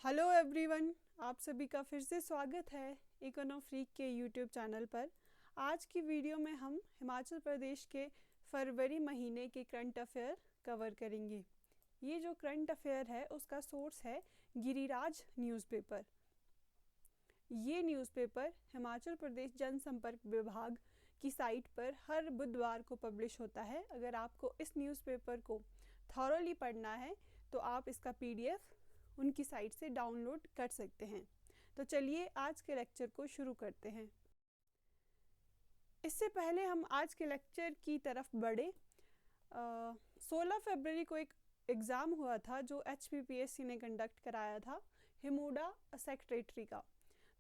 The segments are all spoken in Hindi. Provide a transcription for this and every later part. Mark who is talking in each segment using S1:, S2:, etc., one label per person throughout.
S1: हेलो एवरीवन, आप सभी का फिर से स्वागत है इकोनो फ्रीक के यूट्यूब चैनल पर। आज की वीडियो में हम हिमाचल प्रदेश के फरवरी महीने के करंट अफेयर कवर करेंगे। ये जो करंट अफेयर है उसका सोर्स है गिरिराज न्यूज़पेपर। ये न्यूज़पेपर हिमाचल प्रदेश जनसंपर्क विभाग की साइट पर हर बुधवार को पब्लिश होता है। अगर आपको इस न्यूज़पेपर को थॉरोली पढ़ना है तो आप इसका PDF उनकी साइट से डाउनलोड कर सकते हैं। तो चलिए आज के लेक्चर को शुरू करते हैं। इससे पहले हम आज के लेक्चर की तरफ बढ़े। 16 फरवरी को एक एग्ज़ाम हुआ था जो HPPSC ने कंडक्ट कराया था, हिमुडा सेक्रेटरी का।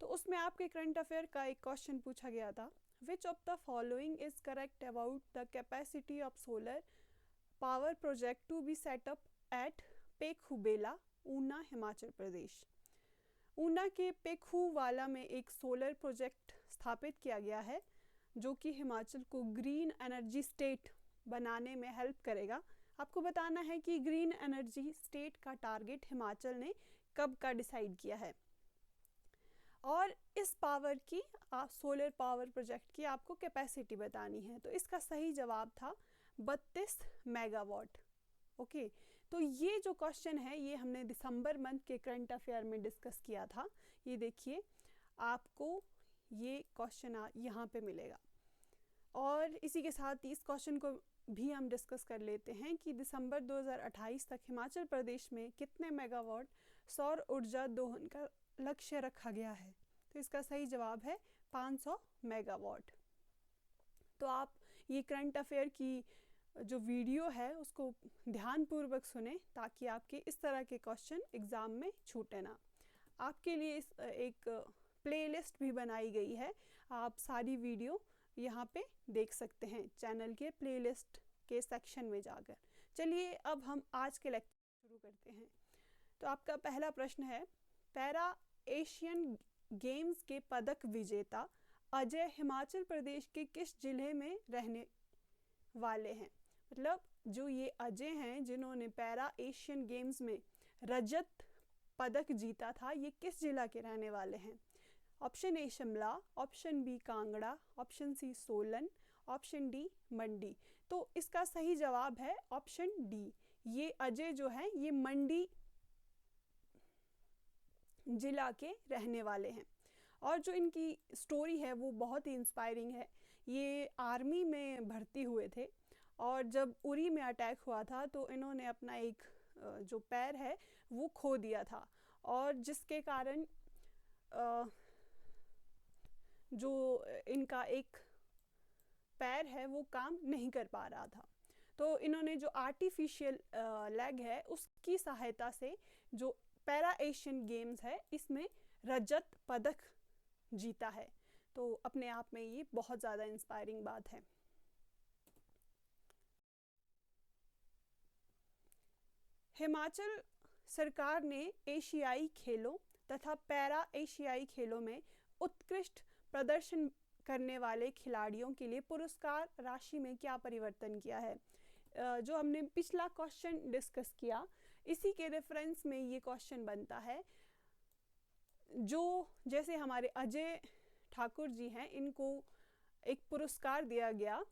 S1: तो उसमें आपके करंट अफेयर का एक क्वेश्चन पूछा गया था, which of the following is correct about the capacity of solar power project to be set up at Pekhubela, Una, Himachal Pradesh. Una के पेखुवाला में एक सोलर प्रोजेक्ट स्थापित किया गया है जो कि हिमाचल को ग्रीन एनर्जी स्टेट बनाने में हेल्प करेगा। आपको बताना है कि ग्रीन एनर्जी स्टेट का टारगेट हिमाचल ने कब का डिसाइड किया है और इस पावर की सोलर पावर प्रोजेक्ट की आपको कैपेसिटी बतानी है। तो इसका सही जवाब था 32 मेगावाट। ओके, तो ये जो क्वेश्चन है ये हमने दिसंबर मंथ के करंट अफेयर में डिस्कस किया था। ये देखिए, आपको ये क्वेश्चन यहाँ पे मिलेगा। और इसी के साथ इस क्वेश्चन को भी हम डिस्कस कर लेते हैं कि दिसंबर 2028 तक हिमाचल प्रदेश में कितने मेगावाट सौर ऊर्जा दोहन का लक्ष्य रखा गया है। तो इसका सही जवाब है 500 मेगावाट। तो आप ये करंट अफेयर की जो वीडियो है उसको ध्यानपूर्वक सुने ताकि आपके इस तरह के क्वेश्चन एग्ज़ाम में छूटे ना। आपके लिए एक प्लेलिस्ट भी बनाई गई है, आप सारी वीडियो यहाँ पे देख सकते हैं चैनल के प्लेलिस्ट के सेक्शन में जाकर। चलिए अब हम आज के लेक्चर शुरू करते हैं। तो आपका पहला प्रश्न है, पैरा एशियन गेम्स के पदक विजेता अजय हिमाचल प्रदेश के किस जिले में रहने वाले हैं। मतलब जो ये अजय हैं जिन्होंने पैरा एशियन गेम्स में रजत पदक जीता था, ये किस जिला के रहने वाले हैं। Option A Shimla, option B Kangra, option C Solan, option D Mandi. तो इसका सही जवाब है ऑप्शन डी। ये अजय जो है ये मंडी जिला के रहने वाले हैं। और जो इनकी स्टोरी है वो बहुत ही इंस्पायरिंग है। ये आर्मी में भर्ती हुए थे और जब उरी में अटैक हुआ था तो इन्होंने अपना एक जो पैर है वो खो दिया था और जिसके कारण जो इनका एक पैर है वो काम नहीं कर पा रहा था। तो इन्होंने जो आर्टिफिशियल लेग है उसकी सहायता से जो पैरा एशियन गेम्स है इसमें रजत पदक जीता है। तो अपने आप में ये बहुत ज़्यादा इंस्पायरिंग बात है। हिमाचल सरकार ने एशियाई खेलों तथा पैरा एशियाई खेलों में उत्कृष्ट प्रदर्शन करने वाले खिलाड़ियों के लिए पुरस्कार राशि में क्या परिवर्तन किया है। जो हमने पिछला क्वेश्चन डिस्कस किया इसी के रेफरेंस में ये क्वेश्चन बनता है। जो जैसे हमारे अजय ठाकुर जी हैं, इनको एक पुरस्कार दिया गया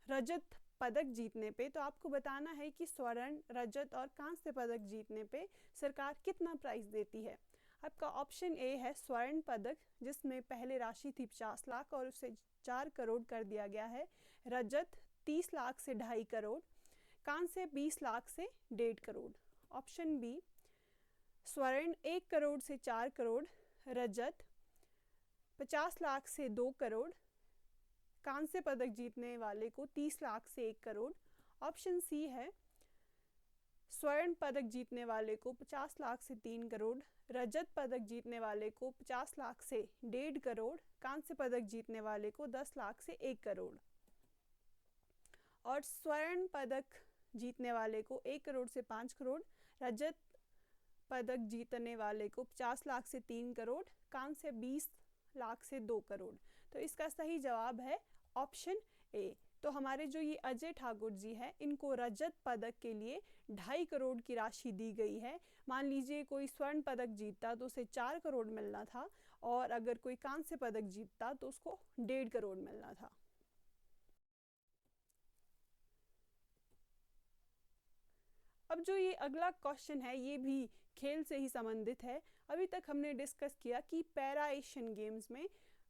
S1: रजत पदक जीतने पे, तो आपको बताना है कि स्वर्ण, रजत और कांस्य पदक जीतने पे सरकार कितना प्राइस देती है। आपका ऑप्शन ए है स्वर्ण पदक, जिसमें पहले राशि थी 50 लाख और उसे 4 करोड़ कर दिया गया है। रजत 30 लाख से 2.5 करोड़, कांस्य 20 लाख से 1.5 करोड़। ऑप्शन बी स्वर्ण 1 करोड़ से 4 करोड़, रजत 50 लाख से 2 करोड़, कांस्य पदक जीतने वाले को 30 लाख से 1 करोड़। ऑप्शन सी है स्वर्ण पदक जीतने वाले को 50 लाख से 3 करोड़, रजत पदक जीतने वाले को 50 लाख से 1.5 करोड़, कांस्य पदक जीतने वाले को 10 लाख से 1 करोड़। और स्वर्ण पदक जीतने वाले को 1 करोड़ से 5 करोड़, रजत पदक जीतने वाले को 50 लाख से 3 करोड़, कांस्य 20 लाख से 2 करोड़। तो इसका सही जवाब है ऑप्शन ए तो हमारे जो ये अजय ठाकुर जी हैं, इनको रजत पदक के लिए 2.5 करोड़ की राशि दी गई है। मान लीजिए कोई स्वर्ण पदक जीतता तो उसे 4 करोड़ मिलना था, और अगर कोई कांस्य पदक जीतता तो उसको 1.5 करोड़ मिलना था। अब जो ये अगला क्वेश्चन है, ये भी खेल से ही संबंधित है। अभी तक हमने डिस्कस किया कि पैरा एशियन गेम्स में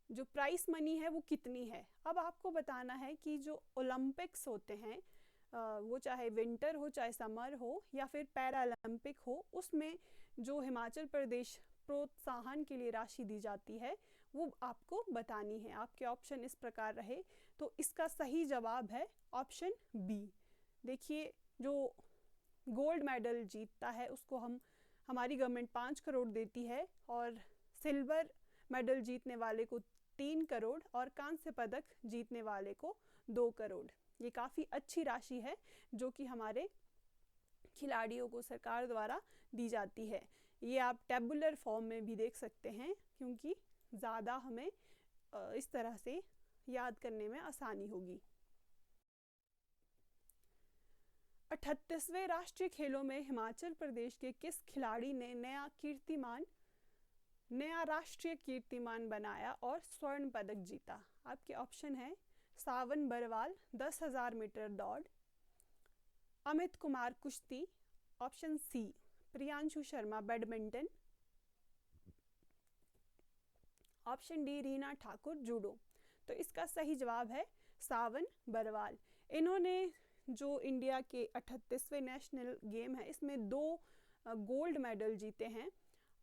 S1: जो प्राइस मनी है वो कितनी है। अब आपको बताना है कि जो ओलंपिक्स होते हैं, वो चाहे विंटर हो, चाहे समर हो, या फिर पैरा ओलंपिक हो, उसमें जो हिमाचल प्रदेश प्रोत्साहन के लिए राशि दी जाती है वो आपको बतानी है। आपके ऑप्शन इस प्रकार रहे, तो इसका सही जवाब है ऑप्शन बी। देखिए, जो गोल्ड मेडल जीतता है उसको हमारी गवर्नमेंट 5 करोड़ देती है, और सिल्वर मेडल जीतने वाले को 3 करोड़, और कांस्य पदक जीतने वाले को 2 करोड़। ये काफ़ी अच्छी राशि है जो कि हमारे खिलाड़ियों को सरकार द्वारा दी जाती है। ये आप टेबुलर फॉर्म में भी देख सकते हैं, क्योंकि ज़्यादा हमें इस तरह से याद करने में आसानी होगी। 38वें राष्ट्रीय खेलों में हिमाचल प्रदेश के किस खिलाड़ी ने नया राष्ट्रीय कीर्तिमान बनाया और स्वर्ण पदक जीता? आपके ऑप्शन है सावन बरवाल 10,000 मीटर दौड़, अमित कुमार कुश्ती, option C Priyanshu Sharma badminton, option D Reena Thakur judo. तो इसका सही जवाब है सावन बरवाल। इन्होंने जो इंडिया के 38वें नेशनल गेम है इसमें 2 गोल्ड मेडल जीते हैं,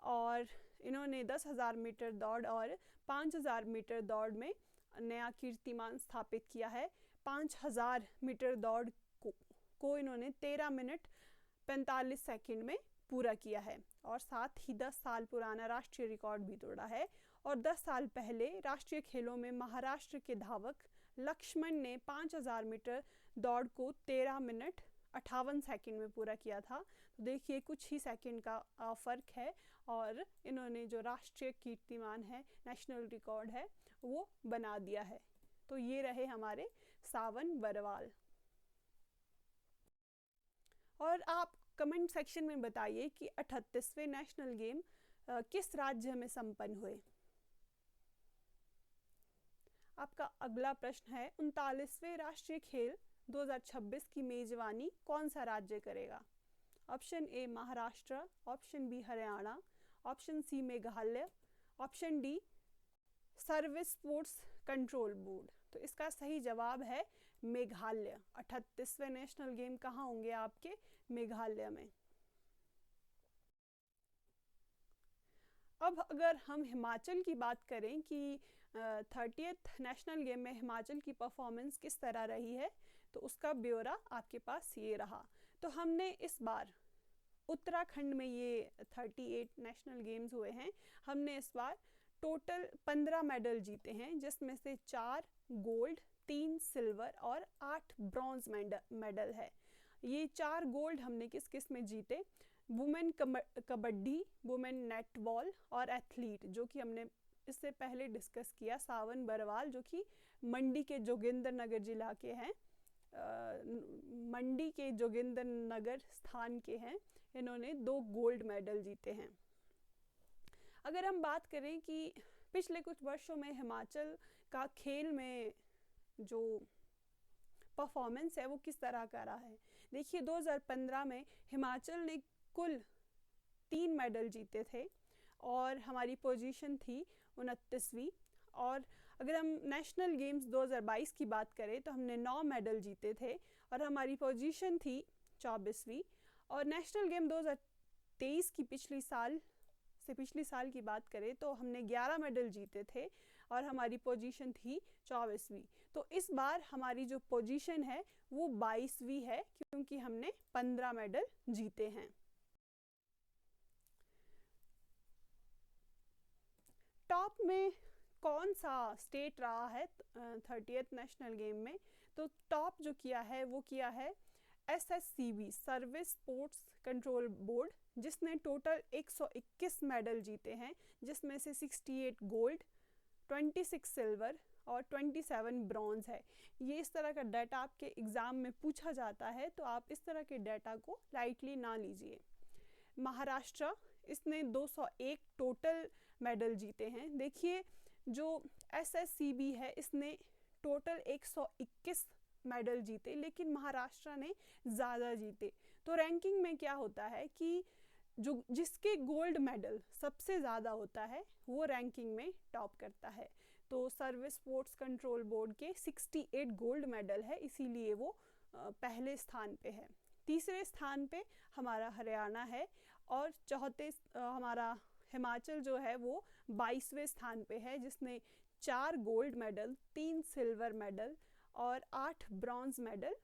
S1: और इन्होंने 10,000 मीटर दौड़ और 5,000 मीटर दौड़ में नया कीर्तिमान स्थापित किया है। 5,000 मीटर दौड़ को इन्होंने 13 मिनट 45 सेकंड में पूरा किया है, और साथ ही 10 साल पुराना राष्ट्रीय रिकॉर्ड भी तोड़ा है। और 10 साल पहले राष्ट्रीय खेलों में महाराष्ट्र के धावक लक्ष्मण ने 5,000 मीटर दौड़ को 13 मिनट 58 सेकंड में पूरा किया था। तो देखिए, कुछ ही सेकंड का फ़र्क है, और इन्होंने जो राष्ट्रीय कीर्तिमान है, नेशनल रिकॉर्ड है, वो बना दिया है। तो ये रहे हमारे सावन बरवाल। और आप कमेंट सेक्शन में बताइए कि 38वें नेशनल गेम किस राज्य में संपन्न हुए। आपका अगला प्रश्न है 39वें राष्ट्रीय खेल 2026 की मेजबानी कौन सा राज्य करेगा? Option A Maharashtra, option B Haryana, option C Meghalaya, option D service sports control board. तो इसका सही जवाब है मेघालय। 38वें नेशनल गेम कहाँ होंगे? आपके मेघालय में। अब अगर हम हिमाचल की बात करें कि 30th नेशनल गेम में हिमाचल की परफॉर्मेंस किस तरह रही है, तो उसका ब्यौरा आपके पास ये रहा। तो हमने इस बार उत्तराखंड में ये 38 नेशनल गेम्स हुए हैं, हमने इस बार टोटल 15 मेडल जीते हैं, जिसमें से 4 गोल्ड, 3 सिल्वर और 8 ब्रॉन्ज मेडल है। ये 4 गोल्ड हमने किस किस में जीते? वुमेन कबड्डी, वुमेन नेटबॉल और एथलीट, जो कि हमने इससे पहले डिस्कस किया। सावन बरवाल जो कि मंडी के जोगिंदर नगर जिला के हैं, मंडी के जोगिंदर नगर स्थान के हैं, इन्होंने 2 गोल्ड मेडल जीते हैं। अगर हम बात करें कि पिछले कुछ वर्षों में हिमाचल का खेल में जो परफॉर्मेंस है वो किस तरह का रहा है, देखिए 2015 में हिमाचल ने कुल 3 मेडल जीते थे, और हमारी पोजीशन थी 29वीं। और अगर हम नेशनल गेम्स 2022 की बात करें तो हमने 9 मेडल जीते थे, और हमारी पोजीशन थी 24वीं। और नेशनल गेम 2023 की पिछली साल की बात करें तो हमने 11 मेडल जीते थे, और हमारी पोजीशन थी 24वीं। तो इस बार हमारी जो पोजीशन है वो 22वीं है, क्योंकि हमने 15 मेडल जीते हैं। टॉप में कौन सा स्टेट रहा है 30th नेशनल गेम में? तो टॉप जो किया है वो किया है SSCB, service sports control board, जिसने टोटल 121 मेडल जीते हैं, जिसमें से 68 गोल्ड, 26 सिल्वर, और 27 ब्रॉन्ज है। ये इस तरह का डाटा आपके एग्ज़ाम में पूछा जाता है, तो आप इस तरह के डाटा को लाइटली ना लीजिए। महाराष्ट्र, इसने 201 टोटल मेडल जीते हैं। देखिए जो SSCB है, इसने टोटल 121 मेडल जीते, लेकिन महाराष्ट्र ने ज़्यादा जीते। तो रैंकिंग में क्या होता है कि जो जिसके गोल्ड मेडल सबसे ज़्यादा होता है वो रैंकिंग में टॉप करता है। तो सर्विस स्पोर्ट्स कंट्रोल बोर्ड के 68 गोल्ड मेडल है, इसीलिए वो पहले स्थान पे है। तीसरे स्थान पे हमारा हरियाणा है और चौथे हमारा हिमाचल जो है वो 22वें स्थान पे है, जिसने 4 गोल्ड मेडल, 3 सिल्वर मेडल और 8 ब्रॉन्ज मेडल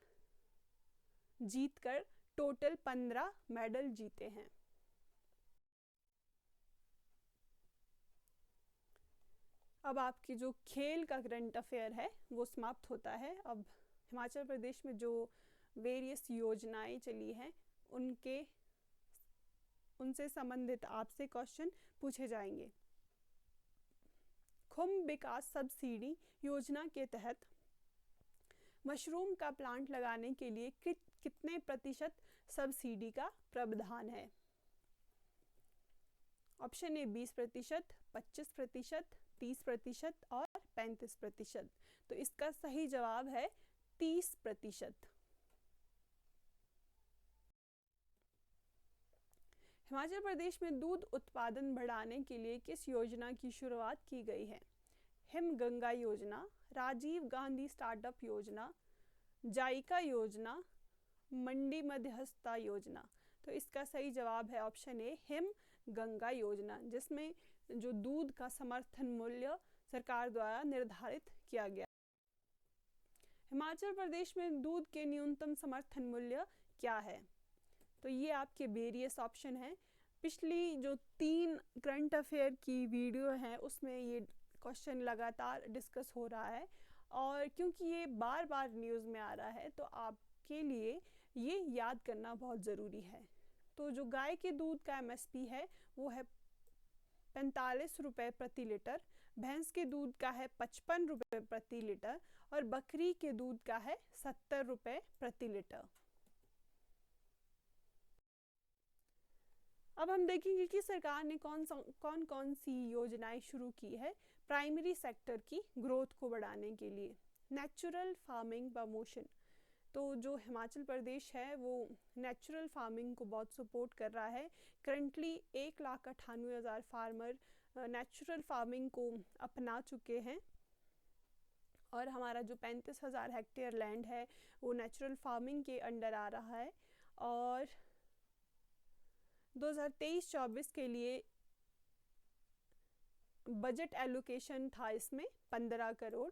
S1: जीतकर टोटल 15 मेडल जीते हैं। अब आपकी जो खेल का करंट अफेयर है वो समाप्त होता है। अब हिमाचल प्रदेश में जो वेरियस योजनाएं चली हैं उनसे संबंधित आपसे क्वेश्चन पूछे जाएंगे। खुम्ब विकास सब्सिडी योजना के तहत मशरूम का प्लांट लगाने के लिए कितने प्रतिशत सब्सिडी का प्रावधान है? ऑप्शन ए 20%, 25%, 30% और 35%। तो इसका सही जवाब है 30%। हिमाचल प्रदेश में दूध उत्पादन बढ़ाने के लिए किस योजना की शुरुआत की गई है? हिमगंगा योजना, राजीव गांधी स्टार्टअप योजना, जाइका योजना, मंडी मध्यस्थता योजना। तो इसका सही जवाब है ऑप्शन ए हिमगंगा योजना, जिसमें जो दूध का समर्थन मूल्य सरकार द्वारा निर्धारित किया गया। हिमाचल प्रदेश में दूध के न्यूनतम समर्थन मूल्य क्या है? तो ये आपके वेरियस ऑप्शन हैं। पिछली जो 3 करंट अफेयर की वीडियो है उसमें ये क्वेश्चन लगातार डिस्कस हो रहा है, और क्योंकि ये बार बार न्यूज़ में आ रहा है तो आपके लिए ये याद करना बहुत ज़रूरी है। तो जो गाय के दूध का MSP है वो है 45 रुपये प्रति लीटर, भैंस के दूध का है 55 रुपये प्रति लीटर और बकरी के दूध का है 70 रुपये प्रति लीटर। अब हम देखेंगे कि सरकार ने कौन कौन सी योजनाएं शुरू की है प्राइमरी सेक्टर की ग्रोथ को बढ़ाने के लिए। नेचुरल फार्मिंग प्रमोशन, तो जो हिमाचल प्रदेश है वो नेचुरल फार्मिंग को बहुत सपोर्ट कर रहा है। करंटली 1,98,000 फार्मर नेचुरल फार्मिंग को अपना चुके हैं और हमारा जो 35,000 हेक्टेयर लैंड है वो नेचुरल फार्मिंग के अंडर आ रहा है। और 2023-24 के लिए बजट एलोकेशन था इसमें 15 करोड़।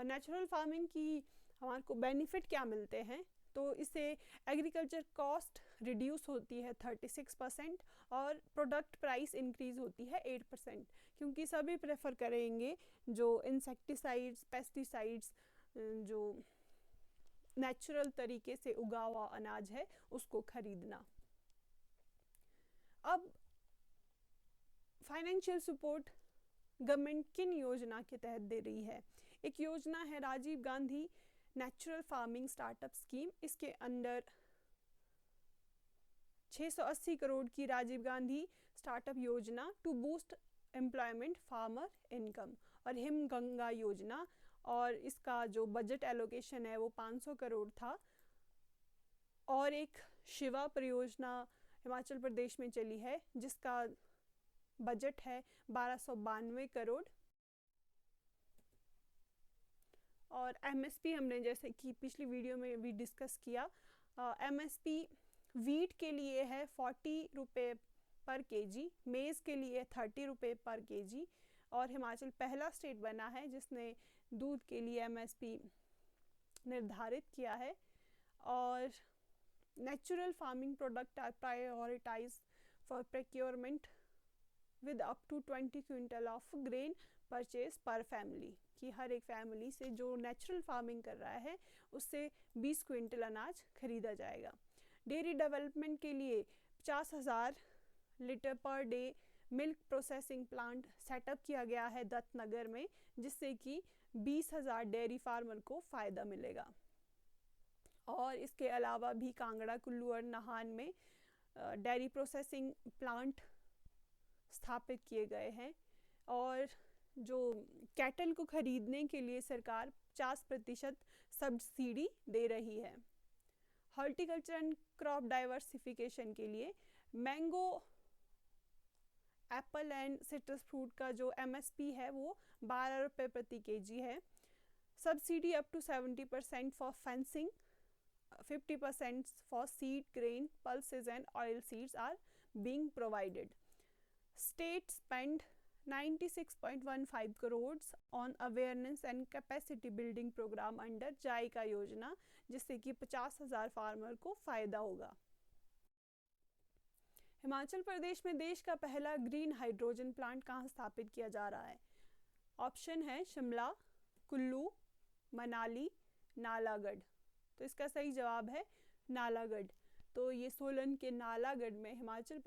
S1: नेचुरल फार्मिंग की हमारे को बेनिफिट क्या मिलते हैं? तो इससे एग्रीकल्चर कॉस्ट रिड्यूस होती है 36% और प्रोडक्ट प्राइस इंक्रीज होती है 8%, क्योंकि सभी प्रेफर करेंगे जो इंसेक्टिसाइड्स, पेस्टिसाइड्स, जो नेचुरल तरीके से उगा हुआ अनाज है उसको खरीदना। अब फाइनेंशियल सपोर्ट गवर्नमेंट किन योजना के तहत दे रही है? एक योजना है Rajiv Gandhi natural farming startup scheme. इसके अंडर 680 करोड़ की राजीव गांधी स्टार्टअप योजना to boost employment farmer income, और हिमगंगा योजना, और इसका जो बजट एलोकेशन है वो 500 करोड़ था। और एक शिवा परियोजना हिमाचल प्रदेश में चली है जिसका बजट है 1292 करोड़। और MSP हमने जैसे कि पिछली वीडियो में भी डिस्कस किया, MSP वीट के लिए है 40 रुपये पर केजी, मेज़ के लिए 30 रुपये पर केजी, और हिमाचल पहला स्टेट बना है जिसने दूध के लिए MSP निर्धारित किया है। और natural farming product are prioritize for procurement with up to 20 quintal of grain purchase per family, कि हर एक फैमिली से जो नेचुरल फार्मिंग कर रहा है उससे 20 क्विंटल अनाज खरीदा जाएगा। डेयरी डेवलपमेंट के लिए 50,000 litre per day milk processing plant setup किया गया है दत्तनगर में, जिससे कि 20,000 डेयरी फार्मर को फ़ायदा मिलेगा। और इसके अलावा भी कांगड़ा, कुल्लू और नाहन में डेयरी प्रोसेसिंग प्लांट स्थापित किए गए हैं। और जो कैटल को खरीदने के लिए सरकार 50% सब्सिडी दे रही है। हॉर्टिकल्चर एंड क्रॉप डाइवर्सिफिकेशन के लिए mango, Apple and citrus fruit का जो MSP है वो 12 रुपये प्रति केजी है। Subsidy up to 70% for fencing, 50% for seed, grain, pulses and oil seeds are being provided. State spent 96.15 crores on awareness and capacity building program under जायका योजना, जिससे कि 50,000 फार्मर को फायदा होगा। हिमाचल प्रदेश में देश का पहला ग्रीन हाइड्रोजन प्लांट कहाँ स्थापित किया जा रहा है? ऑप्शन है शिमला, कुल्लू, मनाली, नालागढ़। तो इसका सही जवाब है नालागढ़। तो ये सोलन के नालागढ़ में हिमाचल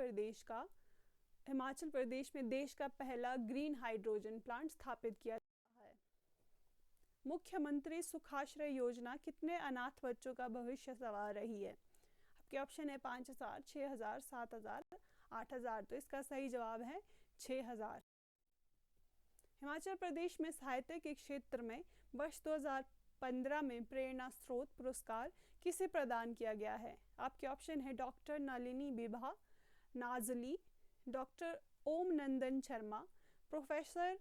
S1: प्रदेश में देश का पहला ग्रीन हाइड्रोजन प्लांट स्थापित किया जा रहा है। मुख्यमंत्री सुखाश्रय योजना कितने अनाथ बच्चों का भविष्य संवार रही है? आपके ऑप्शन है 5,000, 6,000, 7,000, 8,000। तो इसका सही जवाब है 6,000। हिमाचल प्रदेश में साहित्य के क्षेत्र में वर्ष 2015 में प्रेरणा स्रोत पुरस्कार किसे प्रदान किया गया है? आपके ऑप्शन है doctor Nalini Bibha Nazli, doctor Om Nandan Sharma, professor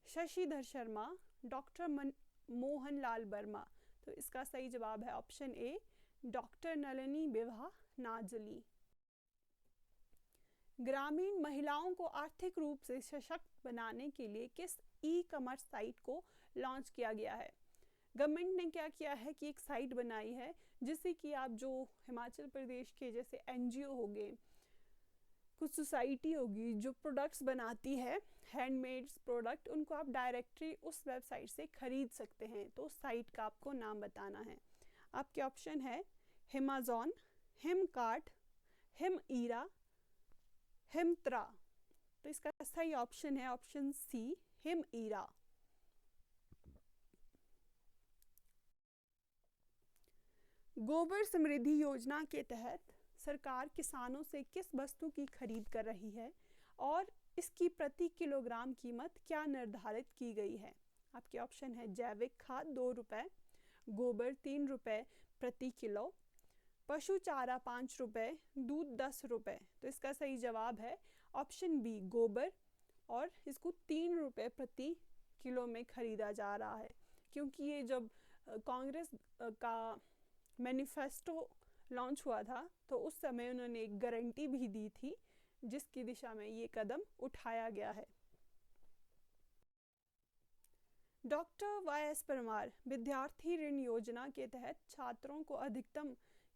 S1: Shashidhar Sharma, doctor Mohan Lal Verma. तो इसका सही जवाब है option A, doctor Nalini Bibha Nazli. ग्रामीण महिलाओं को आर्थिक रूप से सशक्त बनाने के लिए किस ई-कॉमर्स साइट को लॉन्च किया गया है? गवर्नमेंट ने क्या किया है कि एक साइट बनाई है जिससे कि आप जो हिमाचल प्रदेश के जैसे NGO हो गए, कुछ सोसाइटी होगी जो प्रोडक्ट्स बनाती है, हैंडमेड प्रोडक्ट, उनको आप डायरेक्टली उस वेबसाइट से खरीद सकते हैं। तो उस साइट का आपको नाम बताना है। आपके ऑप्शन है हिमाजॉन, हिमकार्ट, हिमईरा, हिमत्रा। तो इसका सही ऑप्शन है ऑप्शन सी, हिमईरा। गोबर समृद्धि योजना के तहत सरकार किसानों से किस वस्तु की खरीद कर रही है और इसकी प्रति किलोग्राम कीमत क्या निर्धारित की गई है? आपके ऑप्शन है जैविक खाद 2 रुपये, गोबर 3 रुपये प्रति किलो, पशु चारा 5 रुपये, दूध 10 रुपये। तो इसका सही जवाब है ऑप्शन बी, गोबर, और इसको 3 रुपये प्रति किलो में खरीदा जा रहा है। क्योंकि ये जब कांग्रेस का मैनिफेस्टो लॉन्च हुआ था तो उस समय उन्होंने एक गारंटी भी दी थी, जिसकी दिशा में ये कदम उठाया गया है। डॉक्टर YS परमार विद्यार्थी ऋण योजना के तहत छात्रों को अधिकतम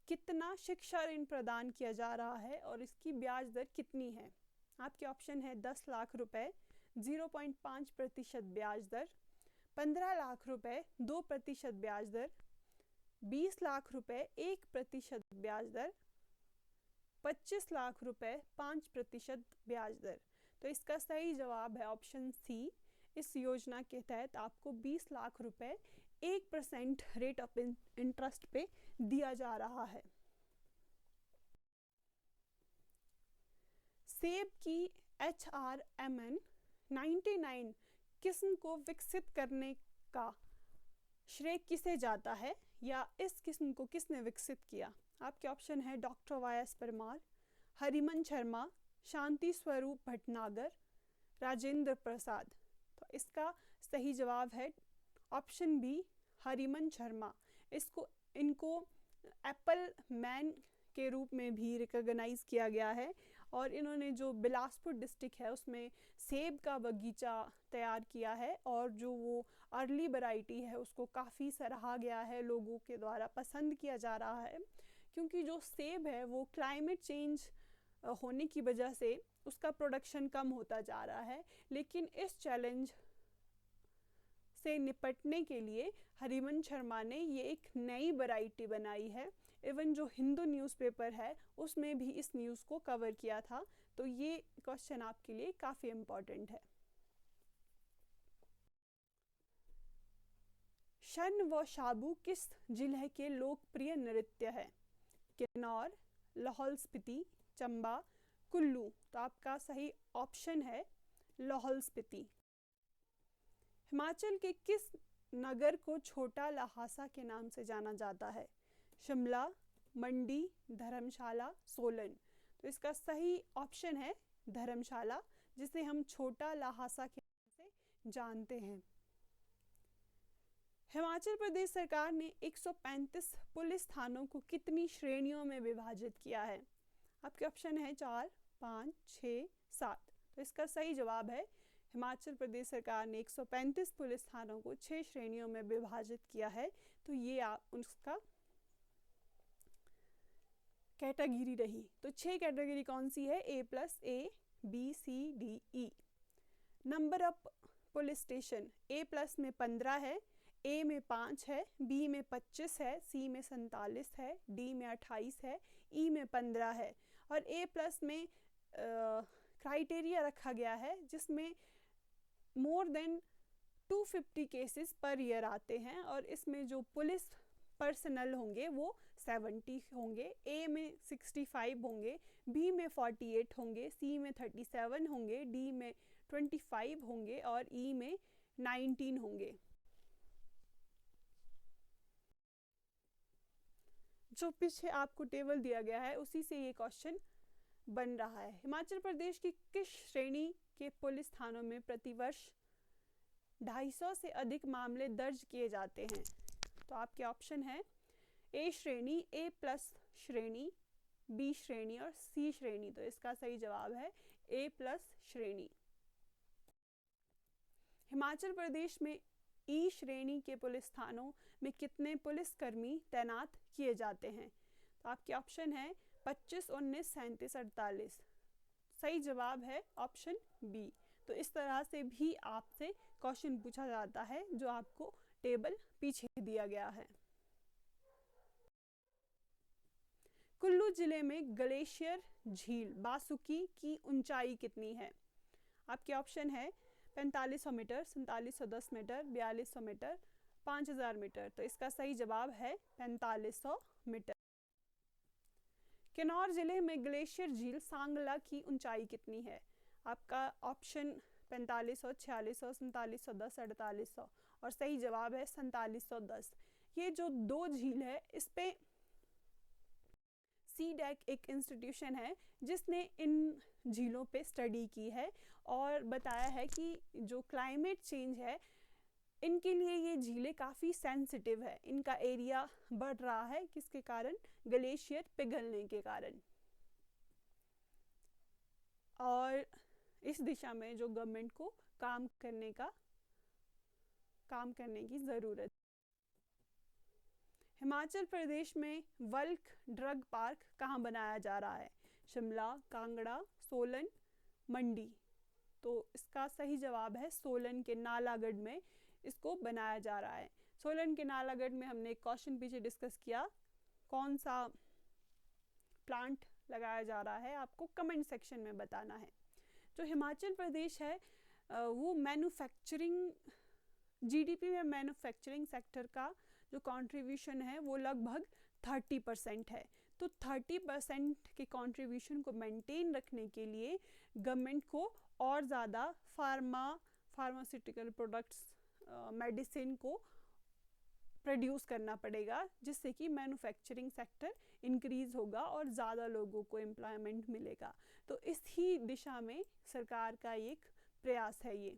S1: कितना शिक्षा ऋण प्रदान किया जा रहा है और इसकी ब्याज दर कितनी है? आपके ऑप्शन है 10 लाख रुपए 0.5% ब्याज दर, 15 लाख रुपए 2% ब्याज दर, 20 लाख रुपए 1% ब्याज दर, 25 लाख रुपए 5% ब्याज दर। तो इसका सही जवाब है ऑप्शन सी। इस योजना के तहत आपको 20 लाख रुपए 1% रेट ऑफ इंटरेस्ट पे दिया जा रहा है। सेब की HRMN 99 किस्म को विकसित करने का श्रेय किसे जाता है या इस किस्म को किसने विकसित किया? आपके ऑप्शन है डॉक्टर YS परमार, हरिमन शर्मा, शांति स्वरूप भटनागर, राजेंद्र प्रसाद। तो इसका सही जवाब है ऑप्शन बी, हरिमन शर्मा। इनको एप्पल मैन के रूप में भी रिकॉग्नाइज किया गया है और इन्होंने जो बिलासपुर डिस्ट्रिक्ट है उसमें सेब का बगीचा तैयार किया है और जो वो अर्ली वैरायटी है उसको काफ़ी सराहा गया है, लोगों के द्वारा पसंद किया जा रहा है। क्योंकि जो सेब है वो क्लाइमेट चेंज होने की वजह से उसका प्रोडक्शन कम होता जा रहा है, लेकिन इस चैलेंज से निपटने के लिए हरिमन शर्मा ने ये एक नई वैरायटी बनाई है। इवन जो हिंदू न्यूज़पेपर है उसमें भी इस न्यूज़ को कवर किया था। तो ये क्वेश्चन आपके लिए काफ़ी इम्पोर्टेंट है। शन व शाबू किस जिले के लोकप्रिय नृत्य है? किन्नौर, लाहौल स्पीति, चंबा, कुल्लू। तो आपका सही ऑप्शन है लाहौल स्पीति। हिमाचल के किस नगर को छोटा लहासा के नाम से जाना जाता है? शिमला, मंडी, धर्मशाला, सोलन। तो इसका सही ऑप्शन है धर्मशाला, जिसे हम छोटा लहासा के नाम से जानते हैं। हिमाचल प्रदेश सरकार ने 135 पुलिस थानों को कितनी श्रेणियों में विभाजित किया है? आपके ऑप्शन है 4, 5, 6, 7। तो इसका सही जवाब है हिमाचल प्रदेश सरकार ने 135 पुलिस थानों को 6 श्रेणियों में विभाजित किया है। तो ये आप उसका कैटेगरी रही। तो 6 कैटेगरी कौन सी है? A+A, B, C, D, E। Number of police station A+ में 15 है, A में 5 है, B में 25 है, C में 47 है, D में 28 है, E में 15 है। और A+ में क्राइटेरिया रखा गया है जिसमें more than 250 cases per year आते हैं, और इसमें जो पुलिस पर्सनल होंगे वो 70 होंगे, A में 65 होंगे, B में 48 होंगे, C में 37 होंगे, D में 25 होंगे और E में 19 होंगे। जो पीछे आपको टेबल दिया गया है उसी से ये क्वेश्चन बन रहा है। हिमाचल प्रदेश की किस श्रेणी के पुलिस थानों में प्रतिवर्ष 250 से अधिक मामले दर्ज किए जाते हैं? तो आपके ऑप्शन है A श्रेणी, A+ श्रेणी, B श्रेणी और C श्रेणी। तो इसका सही जवाब है A+ श्रेणी। हिमाचल प्रदेश में E श्रेणी के पुलिस थानों में कितने पुलिसकर्मी तैनात किए जाते हैं? तो आपके ऑप्शन है 25, 19, 37, 48। सही जवाब है ऑप्शन B। तो इस तरह से भी आपसे क्वेश्चन पूछा जाता है जो आपको टेबल पीछे दिया गया है। कुल्लू जिले में ग्लेशियर झील बासुकी की ऊंचाई कितनी है? आपके ऑप्शन है 4500 मीटर, 4710 मीटर, 4200 मीटर, 5000 मीटर। तो इसका सही जवाब है 4500 मीटर। किन्नौर जिले में ग्लेशियर झील सांगला की ऊंचाई कितनी है? आपका ऑप्शन 4500, 4600, 4710, 4800 और सही जवाब है 4710। ये जो दो झील है इस पे CDAC एक इंस्टीट्यूशन है जिसने इन झीलों पे स्टडी की है और बताया है कि जो क्लाइमेट चेंज है इनके लिए ये झीलें काफ़ी सेंसिटिव है, इनका एरिया बढ़ रहा है किसके कारण? ग्लेशियर पिघलने के कारण। और इस दिशा में जो गवर्नमेंट को काम करने की ज़रूरत। हिमाचल प्रदेश में वल्क ड्रग पार्क कहाँ बनाया जा रहा है? शिमला, कांगड़ा, सोलन, मंडी। तो इसका सही जवाब है सोलन के नालागढ़ में इसको बनाया जा रहा है। सोलन के नालागढ़ में हमने एक क्वेश्चन पीछे डिस्कस किया, कौन सा प्लांट लगाया जा रहा है आपको कमेंट सेक्शन में बताना है। जो हिमाचल प्रदेश है वो मैन्युफैक्चरिंग GDP में मैन्युफैक्चरिंग सेक्टर का जो कंट्रीब्यूशन है वो लगभग 30% है। तो 30% के कंट्रीब्यूशन को मेंटेन रखने के लिए गवर्नमेंट को और ज़्यादा फार्मास्यूटिकल प्रोडक्ट्स, मेडिसिन को प्रोड्यूस करना पड़ेगा, जिससे कि मैन्युफैक्चरिंग सेक्टर इंक्रीज होगा और ज़्यादा लोगों को एम्प्लॉयमेंट मिलेगा। तो इसी दिशा में सरकार का एक प्रयास है ये।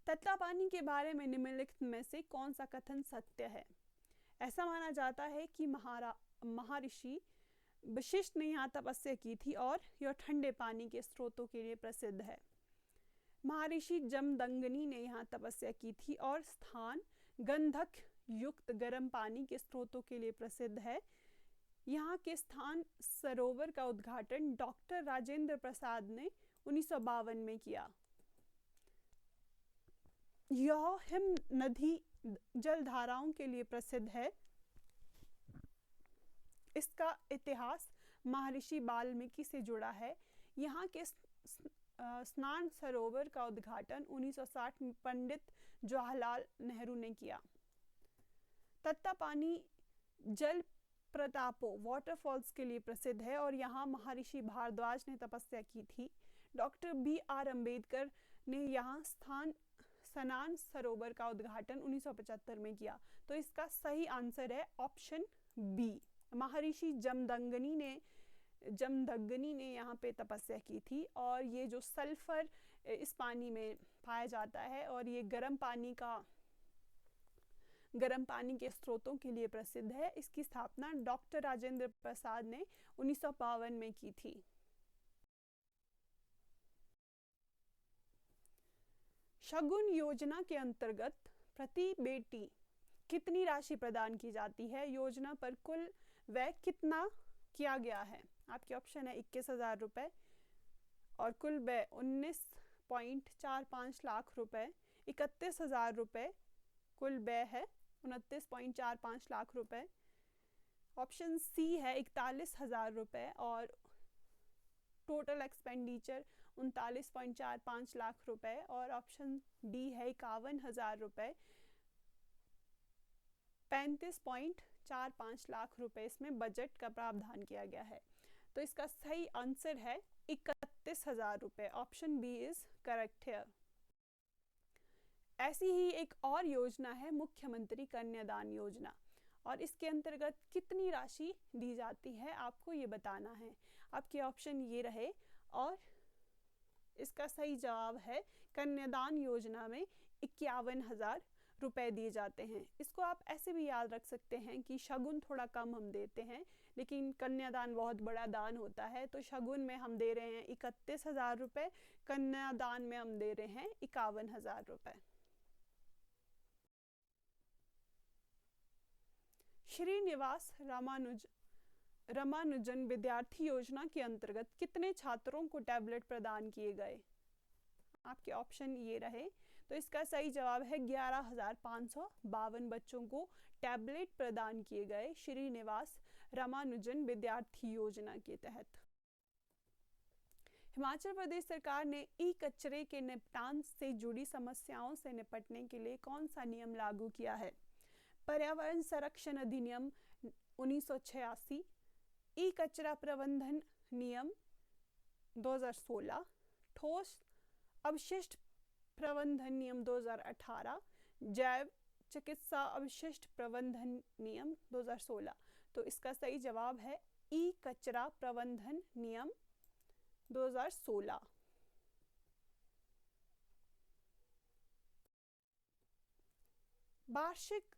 S1: तत्तापानी के बारे में निम्नलिखित में से कौन सा कथन सत्य है? ऐसा माना जाता है कि महर्षि वशिष्ठ ने यहाँ तपस्या की थी और यह ठंडे पानी के स्रोतों के लिए प्रसिद्ध है। महर्षि जमदग्नि ने यहाँ तपस्या की थी और स्थान गंधक युक्त गर्म पानी के स्रोतों के लिए प्रसिद्ध है। यहाँ के स्थान सरोवर का उद्घाटन डॉक्टर राजेंद्र प्रसाद ने 1952 में किया। यह हिम नदी जल धाराओं के लिए प्रसिद्ध है। इसका इतिहास महर्षि वाल्मीकि से जुड़ा है। यहाँ के स्नान सरोवर का उद्घाटन 1960 में पंडित जवाहरलाल नेहरू ने किया। तत्तापानी जल प्रतापों वाटरफॉल्स के लिए प्रसिद्ध है और यहाँ महर्षि भारद्वाज ने तपस्या की थी। डॉक्टर BR अम्बेडकर ने यहाँ स्नान सरोवर का उद्घाटन 1975 में किया। तो इसका सही आंसर है ऑप्शन बी। महर्षि जमदग्नि ने यहाँ पे तपस्या की थी और ये जो सल्फर इस पानी में पाया जाता है और ये गर्म पानी के स्रोतों के लिए प्रसिद्ध है। इसकी स्थापना डॉक्टर राजेंद्र प्रसाद ने 1952 में की थी। शगुन योजना के अंतर्गत प्रति बेटी कितनी राशि प्रदान की जाती है? योजना पर कुल व्यय कितना किया गया है? आपके ऑप्शन है 21,000 रुपए और कुल व्यय 19.45 लाख रुपए, 31,000 रुपए कुल व्यय है 29.45 लाख रुपए। ऑप्शन सी है 41,000 रुपए और टोटल एक्सपेंडिचर 39.45 लाख रुपए और ऑप्शन डी है 51,000 रुपए, 35.45 लाख रुपए इसमें बजट का प्रावधान किया गया है। तो इसका सही आंसर है 31,000 रुपए। ऑप्शन बी इज करेक्ट है। ऐसी ही एक और योजना है मुख्यमंत्री कन्यादान योजना और इसके अंतर्गत कितनी राशि दी जाती है आपको ये बताना है। आपके ऑप्शन ये रहे और इसका सही जवाब है कन्यादान योजना में 51,000 रुपए दिए जाते हैं। इसको आप ऐसे भी याद रख सकते हैं कि शगुन थोड़ा कम हम देते हैं लेकिन कन्यादान बहुत बड़ा दान होता है। तो शगुन में हम दे रहे हैं 31,000 रुपए, कन्यादान में हम दे रहे हैं 51,000 रुपए। श्रीनिवास रामानुजन विद्यार्थी योजना के अंतर्गत कितने छात्रों को टैबलेट प्रदान किए गए? आपके ऑप्शन ये रहे। तो इसका सही जवाब है 11,552 बच्चों को टैबलेट प्रदान किए गए श्रीनिवास रामानुजन विद्यार्थी योजना के तहत। हिमाचल प्रदेश सरकार ने ई कचरे के निपटान से जुड़ी समस्याओं से निपटने के लिए कौन सा नियम लागू किया है? पर्यावरण संरक्षण अधिनियम 1986, ई कचरा प्रबंधन नियम 2016, ठोस अवशिष्ट प्रबंधन नियम 2018, जैव चिकित्सा अवशिष्ट प्रबंधन नियम 2016। तो इसका सही जवाब है ई कचरा प्रबंधन नियम 2016। वार्षिक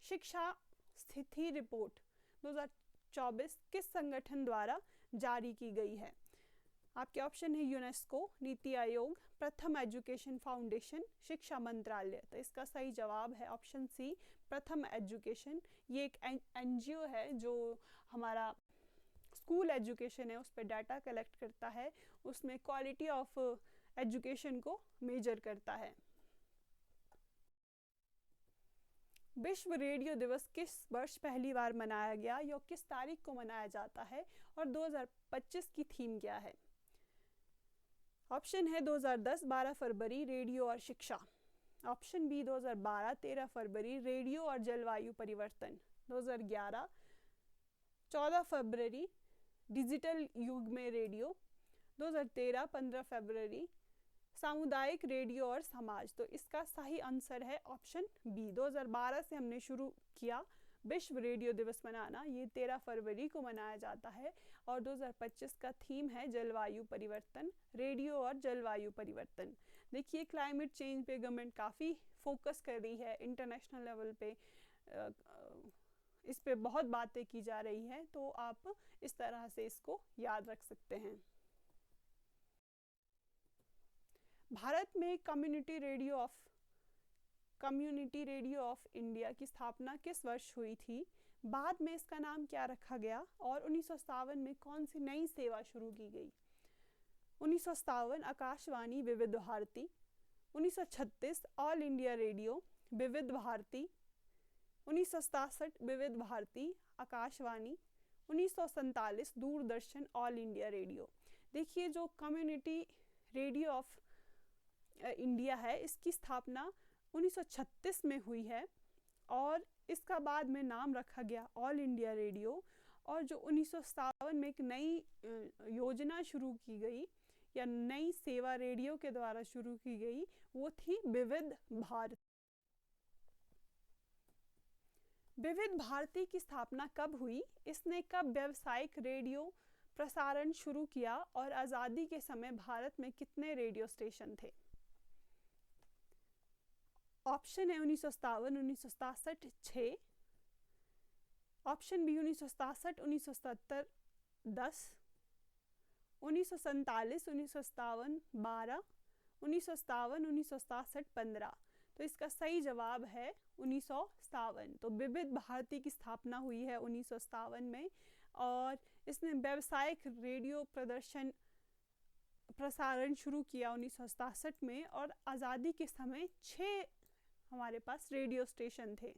S1: शिक्षा स्थिति रिपोर्ट 2024 किस संगठन द्वारा जारी की गई है? आपके ऑप्शन है यूनेस्को, नीति आयोग, प्रथम एजुकेशन फाउंडेशन, शिक्षा मंत्रालय। तो इसका सही जवाब है ऑप्शन सी, प्रथम एजुकेशन। ये एक एनजीओ है जो हमारा स्कूल एजुकेशन है उस पर डाटा कलेक्ट करता है, उसमें क्वालिटी ऑफ एजुकेशन को मेजर करता है। विश्व रेडियो दिवस किस वर्ष पहली बार मनाया गया या किस तारीख को मनाया जाता है और 2025 की थीम क्या है? ऑप्शन है 2010 12 फरवरी रेडियो और शिक्षा, ऑप्शन बी 2012 13 फरवरी रेडियो और जलवायु परिवर्तन, 2011 14 फरवरी डिजिटल युग में रेडियो, 2013 15 फरवरी सामुदायिक रेडियो और समाज। तो इसका सही आंसर है ऑप्शन बी। 2012 से हमने शुरू किया विश्व रेडियो दिवस मनाना, ये 13 फरवरी को मनाया जाता है और 2025 का थीम है जलवायु परिवर्तन, रेडियो और जलवायु परिवर्तन। देखिए क्लाइमेट चेंज पे गवर्नमेंट काफ़ी फोकस कर रही है, इंटरनेशनल लेवल पे इस पे बहुत बातें की जा रही हैं, तो आप इस तरह से इसको याद रख सकते हैं। भारत में कम्युनिटी रेडियो ऑफ इंडिया की स्थापना किस वर्ष हुई थी? बाद में इसका नाम क्या रखा गया और 1957 में कौन सी नई सेवा शुरू की गई? 1957 आकाशवाणी विविध भारती, 1936 ऑल इंडिया रेडियो विविध Bharati, 1967 Vividh Bharati Akashvani, 1947 Doordarshan all India radio. देखिए जो कम्युनिटी रेडियो ऑफ इंडिया है, इसकी स्थापना 1936 में हुई है और इसका बाद में नाम रखा गया ऑल इंडिया रेडियो। और जो 1957 में एक नई योजना शुरू की गई या नई सेवा रेडियो के द्वारा शुरू की गई, वो थी विविध भारती। विविध भारती की स्थापना कब हुई, इसने कब व्यावसायिक रेडियो प्रसारण शुरू किया और आज़ादी के समय भारत में कितने रेडियो स्टेशन थे? ऑप्शन है 1957, 1967 6, ऑप्शन बी 1967, 1970 10, 1947, 1957 12, 1957, 1967 15। तो इसका सही जवाब है 1957। तो विविध भारती की स्थापना हुई है 1957 में और इसने व्यावसायिक रेडियो प्रसारण शुरू किया 1967 में और आज़ादी के समय 6 हमारे पास रेडियो स्टेशन थे।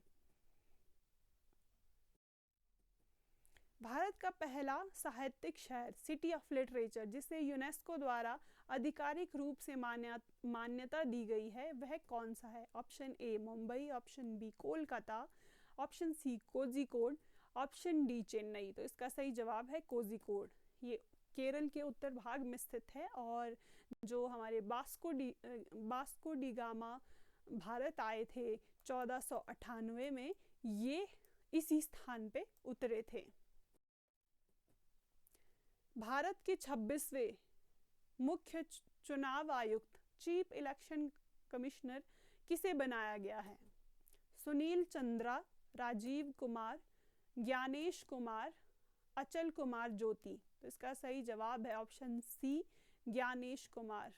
S1: भारत का पहला साहित्यिक शहर, सिटी ऑफ लिटरेचर, जिसे यूनेस्को द्वारा आधिकारिक रूप से मान्यता दी गई है, वह कौन सा है? Option A Mumbai, option B Kolkata, option C Kozhikode, option D Chennai. तो इसका सही जवाब है कोझिकोड। ये केरल के उत्तर भाग में स्थित है और जो हमारे वास्को डी गामा भारत आए थे 1498 में, ये इसी स्थान पे उतरे थे। भारत के 26वें मुख्य चुनाव आयुक्त, चीफ इलेक्शन कमिश्नर किसे बनाया गया है? सुनील चंद्रा, राजीव कुमार, ज्ञानेश कुमार, अचल कुमार ज्योति। तो इसका सही जवाब है ऑप्शन सी ज्ञानेश कुमार।